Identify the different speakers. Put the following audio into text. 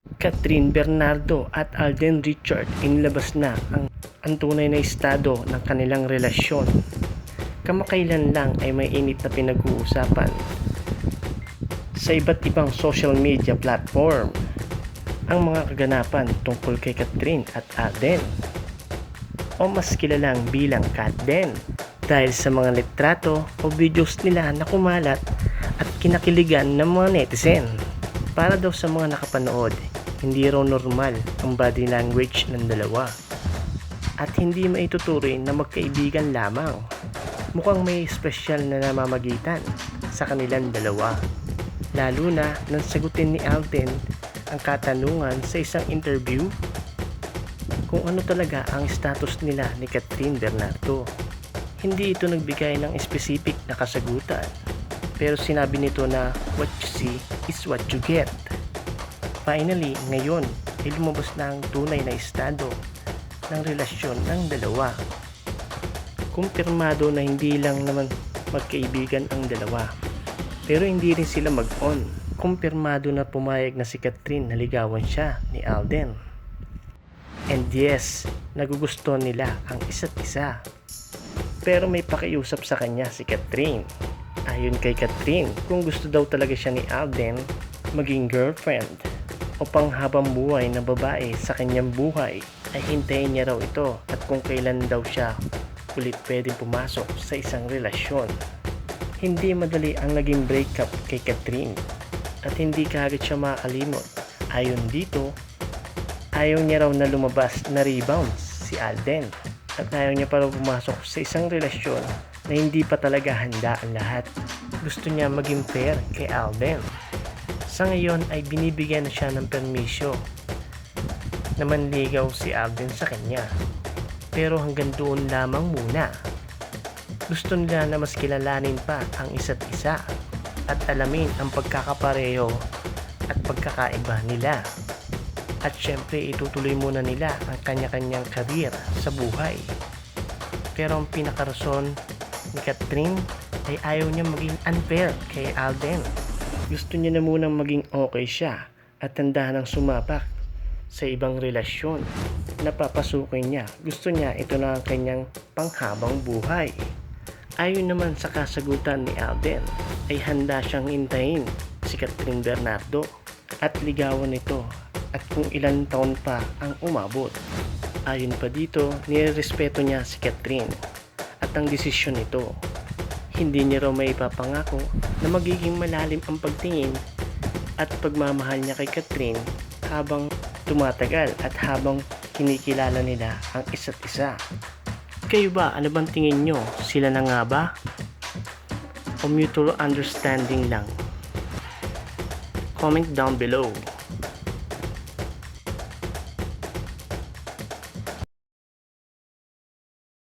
Speaker 1: Catherine Bernardo at Alden Richard inilabas na ang tunay na estado ng kanilang relasyon. Kamakailan lang ay may init na pinag-uusapan sa iba't ibang social media platform ang mga kaganapan tungkol kay Catherine at Alden, o mas kilalang bilang Catden, dahil sa mga litrato o videos nila na kumalat at kinakiligan ng mga netizen. Para daw sa mga nakapanood, hindi raw normal ang body language ng dalawa at hindi maituturing na magkaibigan lamang. Mukhang may espesyal na namamagitan sa kanilang dalawa, lalo na nang sagutin ni Alden ang katanungan sa isang interview kung ano talaga ang status nila ni Catherine Bernardo. Hindi ito nagbigay ng specific na kasagutan, pero sinabi nito na what you see is what you get. Finally, ngayon ay lumabas na ang tunay na estado ng relasyon ng dalawa. Kumpirmado na hindi lang naman magkaibigan ang dalawa, pero hindi rin sila mag-on. Kumpirmado na pumayag na si Catherine na ligawan siya ni Alden. And yes, nagugustuhan nila ang isa't isa. Pero may pakiusap sa kanya si Catherine. Ayon kay Catherine, kung gusto daw talaga siya ni Alden maging girlfriend o panghabang buhay na babae sa kanyang buhay, ay hintayin niya raw ito at kung kailan daw siya ulit pwedeng pumasok sa isang relasyon. Hindi madali ang naging breakup kay Catherine at hindi kaagad siya makakalimot. Ayon dito, ayaw niya raw na lumabas na rebounds si Alden at ayaw niya pa raw pumasok sa isang relasyon na hindi pa talaga handa ang lahat. Gusto niya maging fair kay Alden. Sa ngayon ay binibigyan na siya ng permisyo na manligaw si Alden sa kanya. Pero hanggang doon lamang muna. Gusto nila na mas kilalanin pa ang isa't isa at alamin ang pagkakapareho at pagkakaiba nila. At syempre itutuloy muna nila ang kanya-kanyang career sa buhay. Pero ang pinakarason ni Catherine ay ayaw niya maging unfair kay Alden. Gusto niya na munang maging okay siya at tanda ng sumapak sa ibang relasyon na papasukin niya. Gusto niya ito na ang kanyang panghabang buhay. Ayon naman sa kasagutan ni Alden, ay handa siyang hintayin si Catherine Bernardo at ligawan ito at kung ilang taon pa ang umabot. Ayon pa dito, nirespeto niya si Catherine at ang desisyon nito. Hindi niya raw may ipapangako na magiging malalim ang pagtingin at pagmamahal niya kay Catherine habang tumatagal at habang kinikilala nila ang isa't isa. Kayo ba, ano bang tingin nyo? Sila na nga ba? O mutual understanding lang? Comment down below.